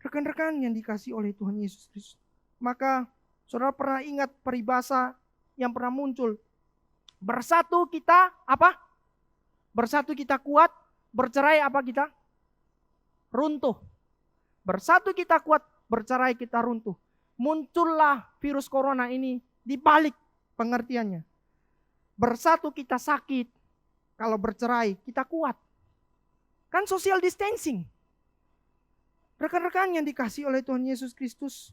Rekan-rekan yang dikasih oleh Tuhan Yesus Kristus. Maka saudara pernah ingat peribahasa yang pernah muncul. Bersatu kita apa? Bersatu kita kuat, bercerai apa kita? Runtuh. Bersatu kita kuat, bercerai kita runtuh. Muncullah virus corona ini di balik pengertiannya. Bersatu kita sakit, kalau bercerai kita kuat. Kan social distancing. Rekan-rekan yang dikasih oleh Tuhan Yesus Kristus.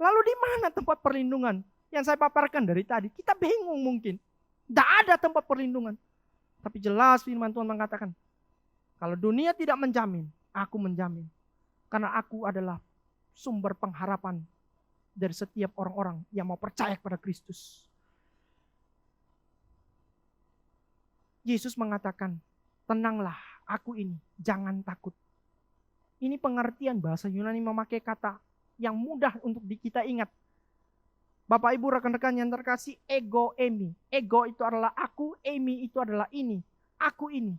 Lalu di mana tempat perlindungan? Yang saya paparkan dari tadi, kita bingung mungkin. Tidak ada tempat perlindungan. Tapi jelas firman Tuhan mengatakan, kalau dunia tidak menjamin, aku menjamin. Karena aku adalah sumber pengharapan dari setiap orang-orang yang mau percaya kepada Kristus. Yesus mengatakan, tenanglah, aku ini, jangan takut. Ini pengertian bahasa Yunani memakai kata yang mudah untuk kita ingat. Bapak Ibu rekan-rekan yang terkasih, ego emi. Ego itu adalah aku, emi itu adalah ini. Aku ini.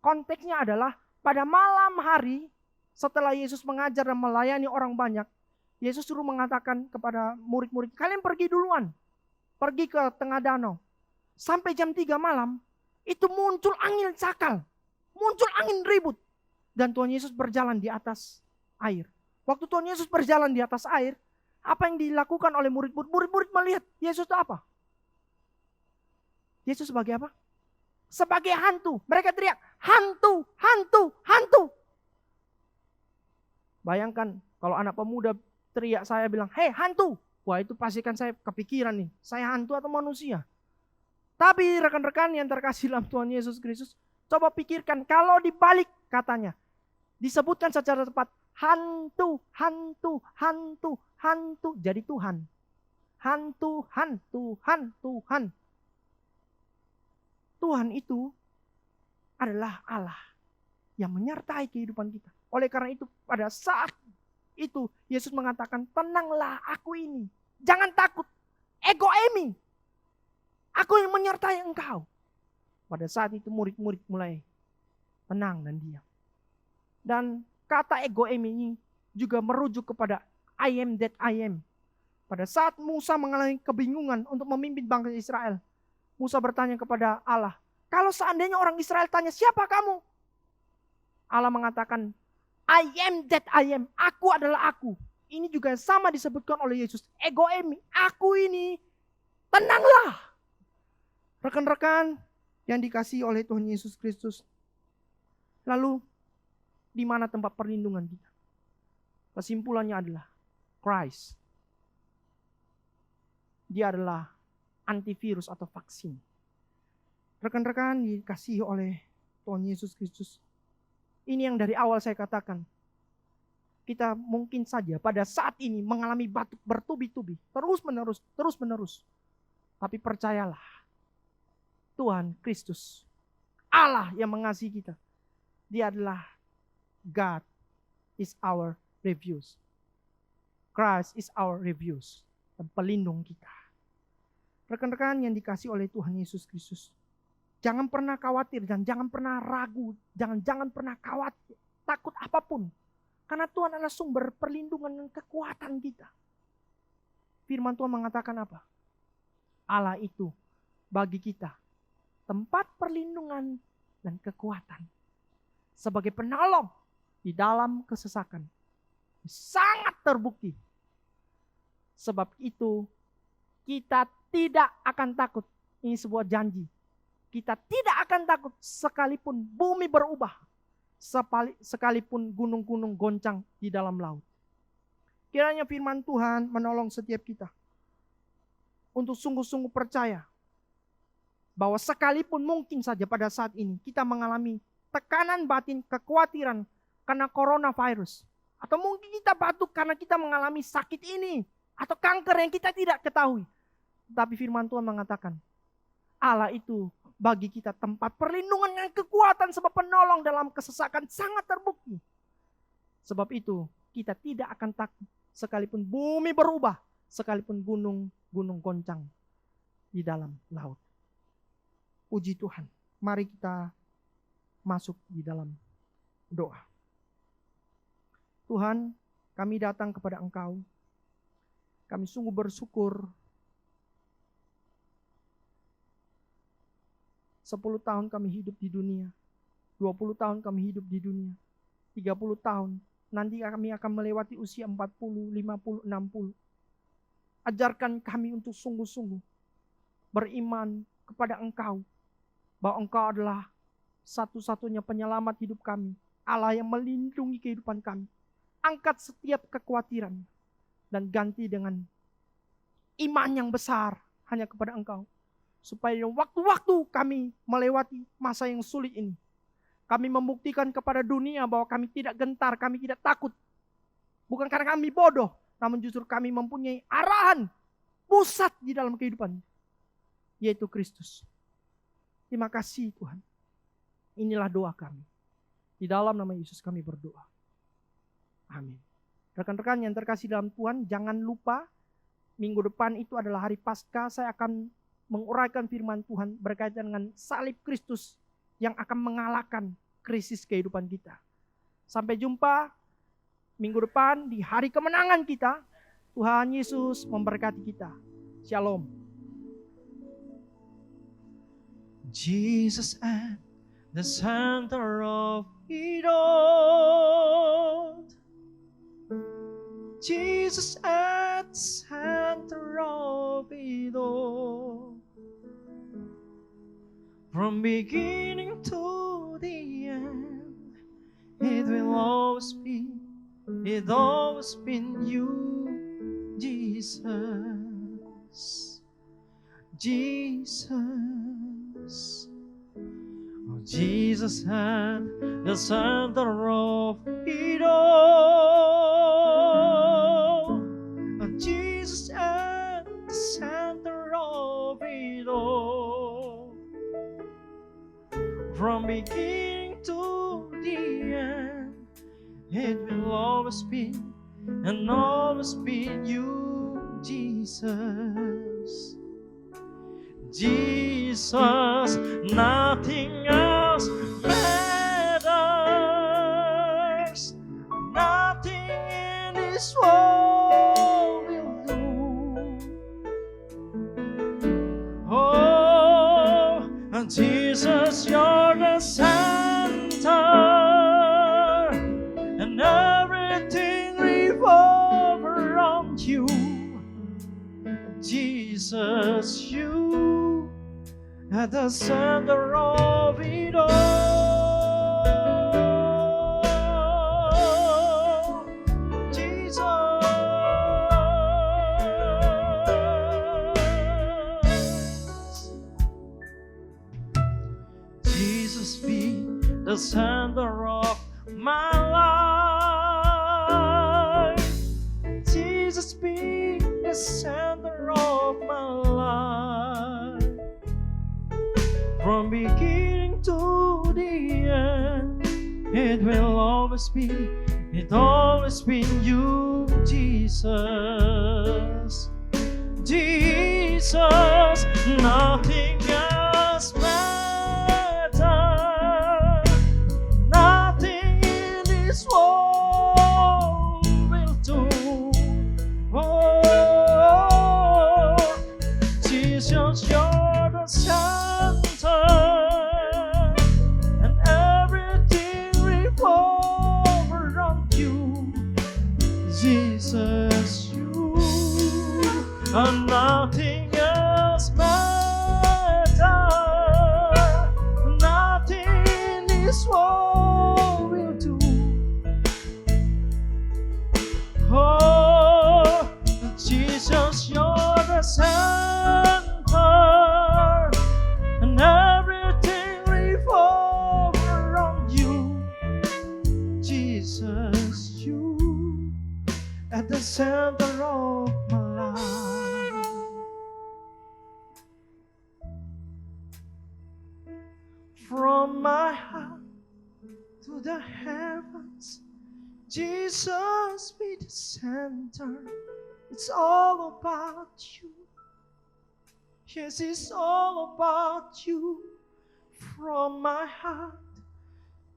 Konteksnya adalah pada malam hari setelah Yesus mengajar dan melayani orang banyak, Yesus suruh mengatakan kepada murid-murid, kalian pergi duluan. Pergi ke tengah danau. Sampai jam 3 malam, itu muncul angin sakal. Muncul angin ribut. Dan Tuhan Yesus berjalan di atas air. Waktu Tuhan Yesus berjalan di atas air, apa yang dilakukan oleh murid-murid? Murid-murid melihat Yesus itu apa? Yesus sebagai apa? Sebagai hantu. Mereka teriak, hantu, hantu, hantu. Bayangkan kalau anak pemuda teriak, saya bilang, hei hantu. Wah itu pastikan saya kepikiran nih, saya hantu atau manusia. Tapi rekan-rekan yang terkasih dalam Tuhan Yesus Kristus, coba pikirkan kalau dibalik katanya, disebutkan secara tepat, hantu, hantu, hantu, hantu, jadi Tuhan. Hantu, hantu, hantu, Tuhan. Tuhan itu adalah Allah yang menyertai kehidupan kita. Oleh karena itu pada saat itu Yesus mengatakan, tenanglah aku ini. Jangan takut. Ego emi. Aku yang menyertai engkau. Pada saat itu murid-murid mulai tenang dan diam. Dan kata ego emi ini juga merujuk kepada I am that I am. Pada saat Musa mengalami kebingungan untuk memimpin bangsa Israel, Musa bertanya kepada Allah, kalau seandainya orang Israel tanya, siapa kamu? Allah mengatakan, I am that I am. Aku adalah aku. Ini juga sama disebutkan oleh Yesus. Ego emi. Aku ini. Tenanglah. Rekan-rekan yang dikasihi oleh Tuhan Yesus Kristus. Lalu, di mana tempat perlindungan kita? Kesimpulannya adalah Christ. Dia adalah antivirus atau vaksin. Rekan-rekan dikasihi oleh Tuhan Yesus Kristus. Ini yang dari awal saya katakan. Kita mungkin saja pada saat ini mengalami batuk bertubi-tubi. Terus menerus. Tapi percayalah. Tuhan Kristus. Allah yang mengasihi kita. Dia adalah God is our refuge. Christ is our refuge. dan pelindung kita. Rekan-rekan yang dikasihi oleh Tuhan Yesus Kristus, jangan pernah khawatir dan jangan pernah ragu, jangan pernah khawatir, takut apapun. Karena Tuhan adalah sumber perlindungan dan kekuatan kita. Firman Tuhan mengatakan apa? Allah itu bagi kita tempat perlindungan dan kekuatan. Sebagai penolong di dalam kesesakan. Sangat terbukti. Sebab itu kita tidak akan takut. Ini sebuah janji. Kita tidak akan takut sekalipun bumi berubah. Sekalipun gunung-gunung goncang di dalam laut. Kiranya firman Tuhan menolong setiap kita. Untuk sungguh-sungguh percaya. Bahwa sekalipun mungkin saja pada saat ini kita mengalami tekanan batin, kekhawatiran karena coronavirus. Atau mungkin kita batuk karena kita mengalami sakit ini. Atau kanker yang kita tidak ketahui. Tapi firman Tuhan mengatakan, Allah itu bagi kita tempat perlindungan dan kekuatan sebab penolong dalam kesesakan sangat terbukti. Sebab itu kita tidak akan takut sekalipun bumi berubah, sekalipun gunung goncang di dalam laut. Puji Tuhan. Mari kita masuk di dalam doa. Tuhan, kami datang kepada Engkau. Kami sungguh bersyukur 10 tahun kami hidup di dunia. 20 tahun kami hidup di dunia. 30 tahun. Nanti kami akan melewati usia 40, 50, 60. Ajarkan kami untuk sungguh-sungguh beriman kepada Engkau. Bahwa Engkau adalah satu-satunya penyelamat hidup kami. Allah yang melindungi kehidupan kami. Angkat setiap kekhawatiran. Dan ganti dengan iman yang besar hanya kepada Engkau. Supaya waktu-waktu kami melewati masa yang sulit ini. Kami membuktikan kepada dunia bahwa kami tidak gentar, kami tidak takut. Bukan karena kami bodoh, namun justru kami mempunyai arahan pusat di dalam kehidupan. Yaitu Kristus. Terima kasih Tuhan. Inilah doa kami. Di dalam nama Yesus kami berdoa. Amin. Rekan-rekan yang terkasih dalam Tuhan, jangan lupa minggu depan itu adalah hari Paskah. Saya akan menguraikan firman Tuhan berkaitan dengan salib Kristus yang akan mengalahkan krisis kehidupan kita. Sampai jumpa minggu depan di hari kemenangan kita. Tuhan Yesus memberkati kita. Shalom. Jesus at the center of it all. Jesus at the center of it all. From beginning to the end, it will always be, it always been you, Jesus. Jesus. Oh, Jesus at the center of it all. Oh, Jesus at the center of it all. From beginning to the end, it will always be and always be you, Jesus. Jesus, nothing else matters. Nothing in this world will do. Oh, Jesus, you're the center, and everything revolves around you. Jesus, you at the center of it all. Jesus. Jesus be the center of my life. Jesus be the center of my life. From beginning to the end, it will always be, it always been you, Jesus. Jesus, nothing else matters. Nothing in this world will do. Oh, Jesus, you're the center, and everything revolves around you. Jesus, you, and nothing else matters. Nothing in this world will do. Oh, Jesus, you're the center, and everything revolves around you. Jesus, you at the center of my life. From my heart to the heavens, Jesus be the center. It's all about you. Yes, it's all about you. From my heart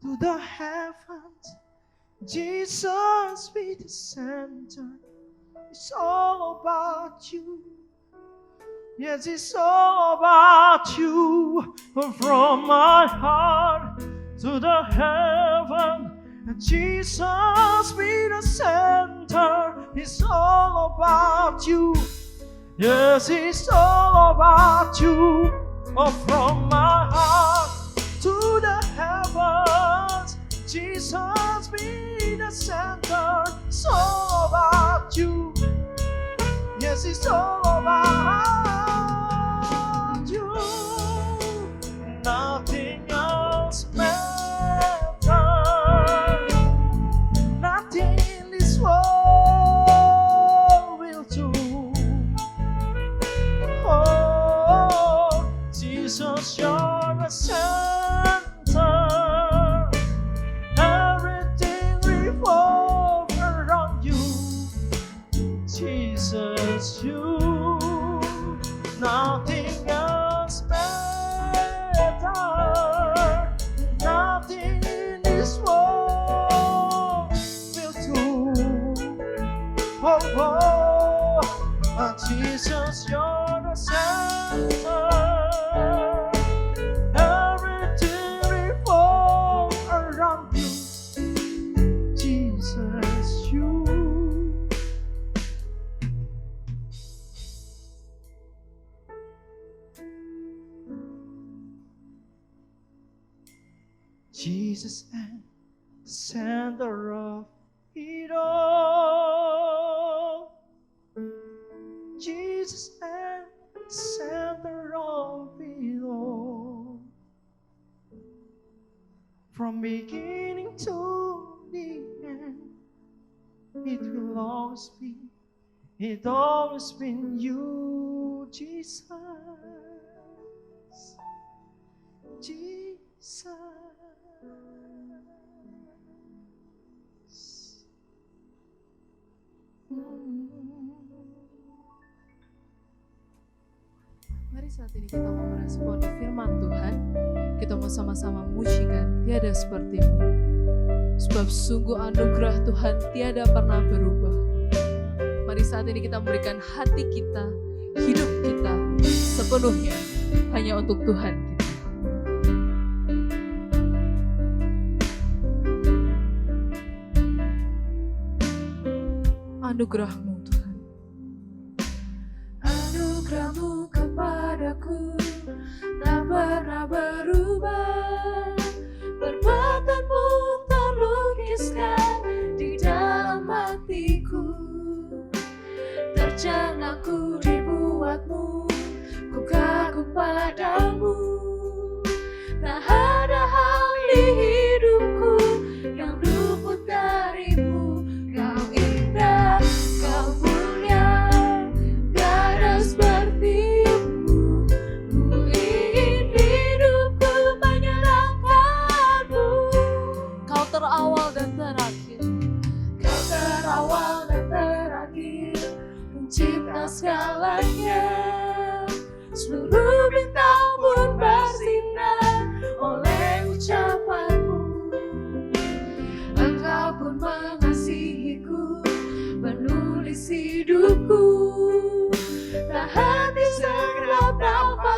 to the heavens, Jesus be the center. It's all about you. Yes, it's all about you. From my heart to the heaven, Jesus be the center. It's all about you. Yes, it's all about you. Oh, from my heart to the heavens, Jesus be the center. It's all about you. Yes, it's all about you. Nothing else matters. Nothing in this world will do. Oh, Jesus, you're the center. Everything revolves around you. Jesus, you. Nothing else matters. Nothing in this world will do. Oh, Jesus, you're the center. Everything revolves around you. Jesus, you. Jesus and the center of it all. Jesus and the center of it all. From beginning to the end, it will always be, it always been you, Jesus. Jesus. Mari saat ini kita mau meresponi firman Tuhan. Kita mau sama-sama mujikan tiada sepertimu. Sebab sungguh anugerah Tuhan tiada pernah berubah. Mari saat ini kita memberikan hati kita, hidup kita sepenuhnya hanya untuk Tuhan kita. Anugerah-Mu Tuhan. Anugerah-Mu kepadaku tak pernah berubah. Perbuatan-Mu terlukiskan di dalam hatiku. Tercengang ku dibuat-Mu, ku kagum padamu. Tak ada hal di hidupku yang luput dari-Mu. Kau indah, Kau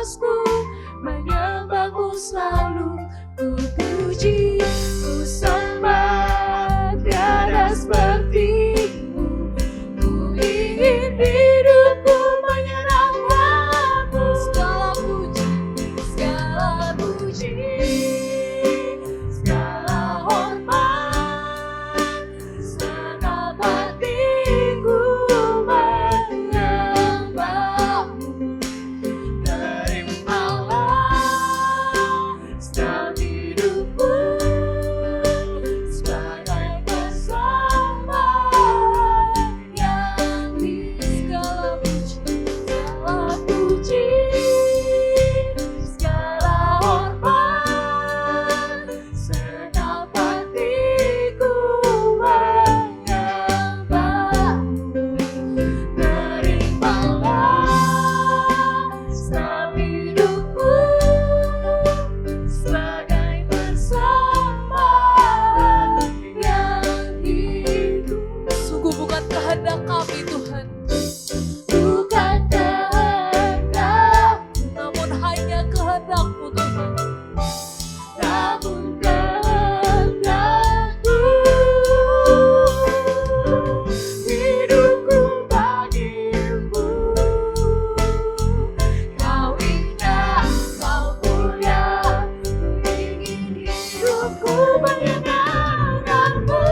bebasku, menyembahmu selalu ku puji, ku sembah tiada sepertimu. Ku ingin hidupku menyenangkanmu. Segala puji, segala puji, segala hormat, segenap hatiku menyembahmu. Terimalah setiap hidupku sebagai persembahan yang segala puji, segala hormat, segenap hatiku menyembahmu. Terimalah setiap hidupku sebagai persembahan yang hidup. Sungguh bukan kehendak kami Tuhan, Bukan kehendakku, namun hanya kehendak-Mu Tuhan. namun kehendakku. Hidupku bagimu, Kau indah, Kau mulia. Ku ingin hidupku menyenangkanmu.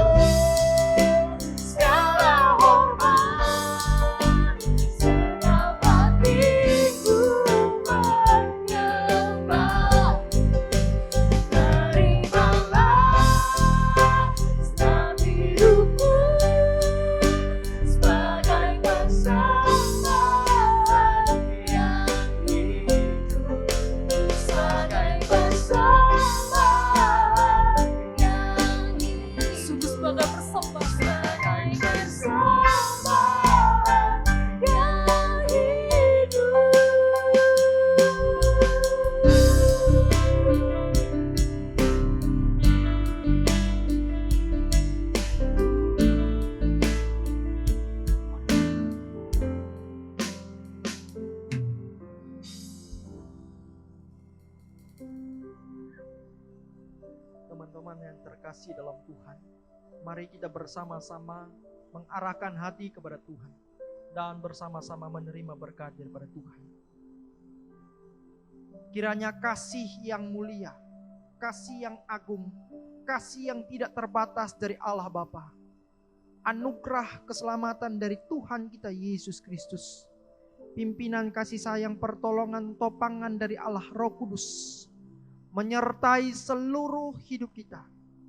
Segala hormat, segenap hatiku menyembahmu. Terimalah setiap hidupku sebagai persembahan yang hidup, sebagai persembahan yang hidup, Sungguh sebagai persembahan. sebagai persembahan yang hidup. Teman-teman yang terkasih dalam Tuhan, mari kita bersama-sama mengarahkan hati kepada Tuhan dan bersama-sama menerima berkat daripada Tuhan. Kiranya kasih yang mulia, kasih yang agung, kasih yang tidak terbatas dari Allah Bapa, anugerah keselamatan dari Tuhan kita Yesus Kristus, pimpinan kasih sayang, pertolongan, topangan dari Allah Roh Kudus, menyertai seluruh hidup kita,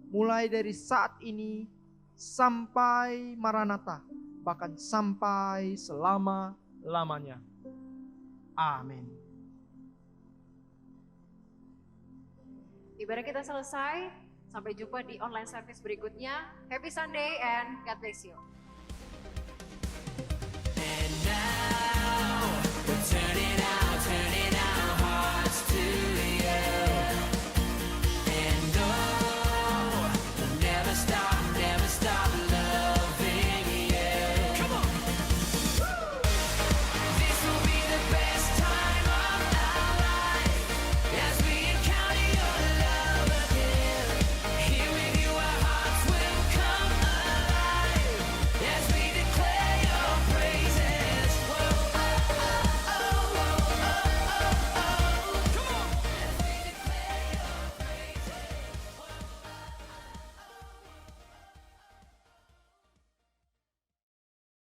mulai dari saat ini sampai Maranatha, bahkan sampai selama-lamanya. Amin. Ibadah kita selesai. Sampai jumpa di online service berikutnya. Happy Sunday and God bless you. And now